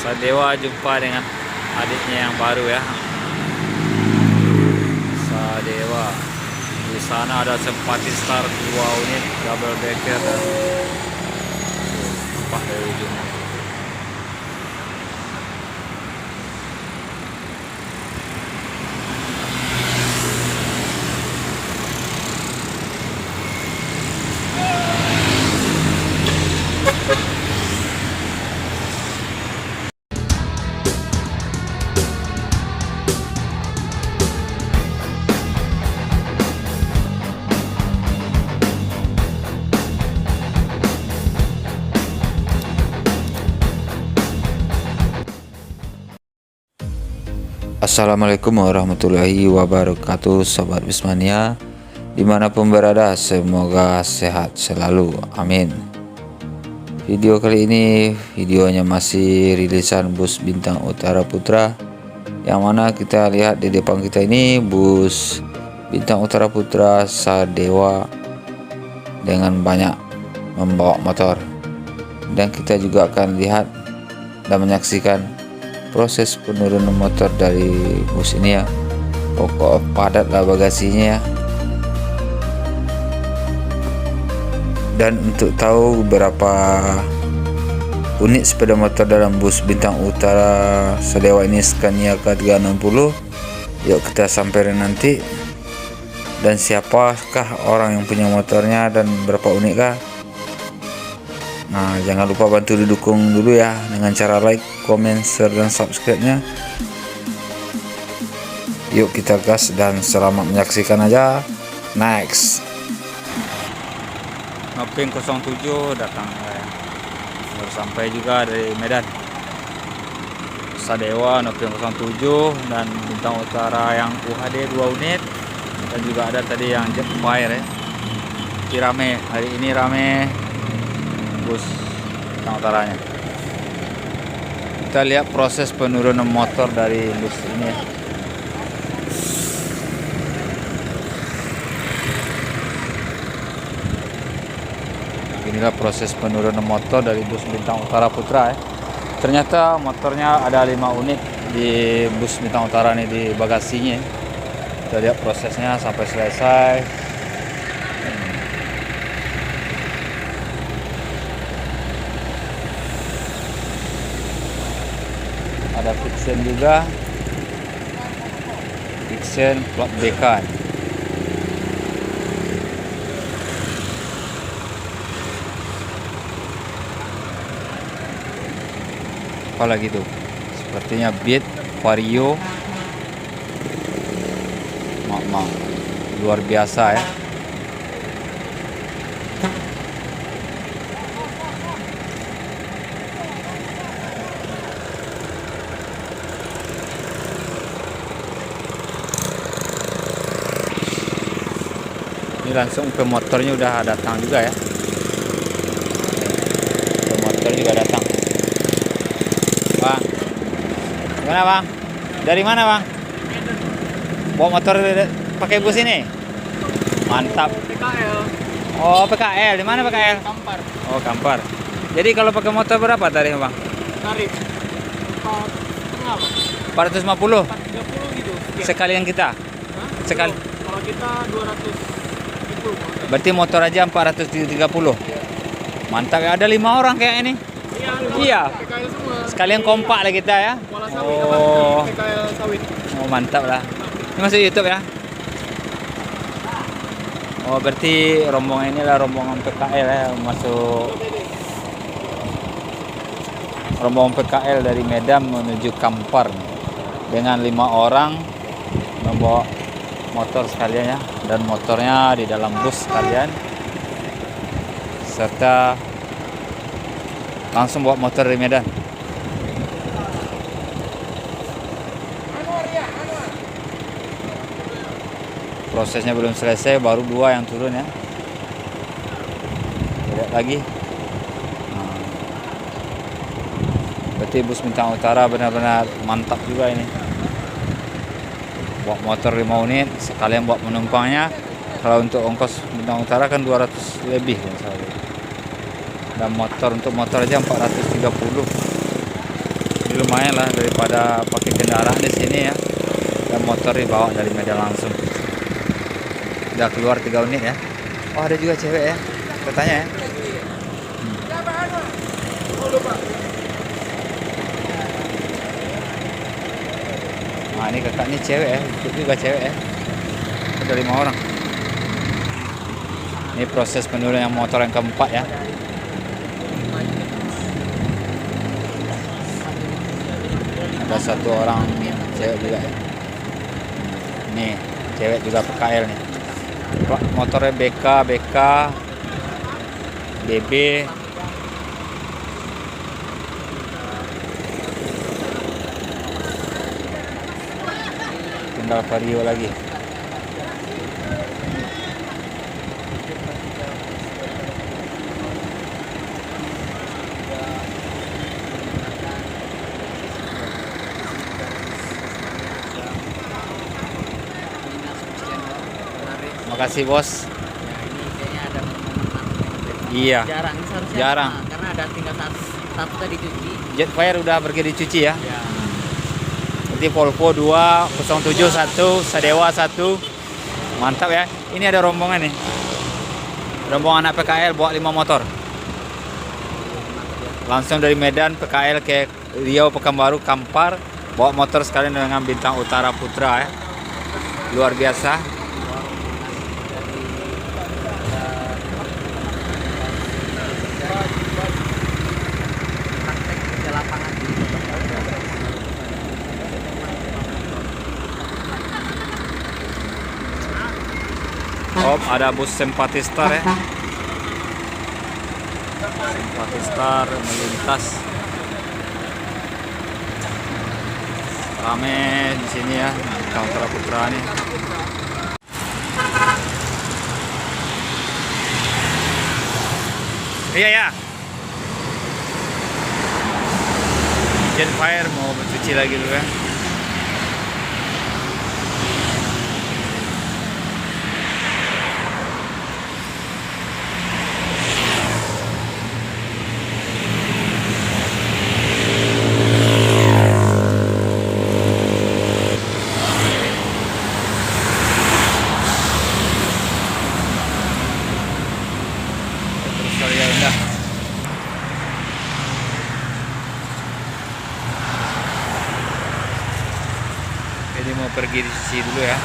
Sadewa jumpa dengan adiknya yang baru ya. Sadewa. Di sana ada Simpati Star 2 unit double decker dan apa dari ujungnya. Assalamualaikum warahmatullahi wabarakatuh, Sobat Wismania dimanapun berada, semoga sehat selalu, amin. Video kali ini videonya masih rilisan bus Bintang Utara Putra, yang mana kita lihat di depan kita ini bus Bintang Utara Putra Sadewa dengan banyak membawa motor, dan kita juga akan lihat dan menyaksikan proses penurunan motor dari bus ini ya. Pokok padat lah bagasinya ya. Dan untuk tahu berapa unit sepeda motor dalam bus Bintang Utara Sadewa ini, Scania K360, yuk kita samperin nanti. Dan siapakah orang yang punya motornya dan berapa unit kah? Nah, jangan lupa bantu didukung dulu ya dengan cara like, comment, share, dan subscribe-nya. Yuk kita gas dan selamat menyaksikan aja. Next. Noping 07 datang ya. Baru sampai juga dari Medan. Sadewa Noping 07 dan Bintang Utara yang UHD 2 unit, dan juga ada tadi yang Jet Fire ya. Ini rame, hari ini rame bus Bintang Utaranya. Kita lihat proses penurunan motor dari bus ini ya. Inilah proses penurunan motor dari bus Bintang Utara Putra ya. Ternyata motornya ada 5 unit di bus Bintang Utara ini di bagasinya. Kita lihat prosesnya sampai selesai. Ada fiction juga, fiction plat BK. Apa lagi tuh? Sepertinya Beat, Vario, luar biasa ya. Ini langsung ke motornya udah datang juga ya. Ke motor juga datang. Bang, gimana bang? Dari mana bang? Bawa motor pakai bus ini? Mantap. PKL. Oh PKL, di mana PKL? Kampar. Oh Kampar. Jadi kalau pakai motor berapa tarifnya bang? Tarif 4,5 bang. 450 430 gitu. sekalian kita. Hah? Sekali. Kalau kita 200 itu. Berarti motor aja 430. Mantap ya, ada 5 orang kayak ini. Iya. Iya. PKL semua. Sekalian kompak lah kita ya. Kuala sawit Oh. apa? PKL sawit. Oh mantap lah. Ini masuk YouTube ya. Oh berarti rombongan ini lah rombongan PKL ya, masuk rombongan PKL dari Medan menuju Kampar dengan 5 orang membawa motor sekalian ya, dan motornya di dalam bus sekalian, serta langsung bawa motor dari Medan. Prosesnya belum selesai, baru 2 yang turun ya. Lihat lagi. Nah, berarti bus Bintang Utara benar-benar mantap juga ini. Bawa motor 5 unit, sekalian buat penumpangnya. Kalau untuk ongkos Bintang Utara kan 200 lebih misalnya. Dan motor, untuk motor aja 430. Jadi lumayan lah daripada pakai kendaraan di sini ya. Dan motor dibawa dari Medan langsung. Udah keluar 3 unit ya. Oh ada juga cewek ya. Katanya ya. Nah ini kakak ini cewek ya. Ikut juga cewek ya. Ada 5 orang. Ini proses penurunan yang motor yang keempat ya. Ada 1 orang cewek juga ya. Nih cewek juga PKL nih. Motornya BK, BB. Tinggal Vario lagi. Makasih bos. Ini kayaknya ada momen-momen Iya. jarang, ini seharusnya Jarang. sama, karena ada tinggal satu tadi cuci. Jetfire udah pergi dicuci ya. Ya. Nanti Volvo 2, 071, Sadewa 1. Mantap ya. Ini ada rombongan nih. Rombongan anak PKL bawa 5 motor. Langsung dari Medan PKL ke Riau, Pekanbaru, Kampar. Bawa motor sekalian dengan Bintang Utara Putra ya. Luar biasa. Praktek kerja lapangan di Oh, ada bus Sempatistar ya. Sempatistar melintas. Rame di sini ya, Bintang Utara Putra nih. Iya ya. Jetfire mau bercuci lagi dulu ya. Terus kali ya udah. Jadi mau pergi di sisi dulu ya.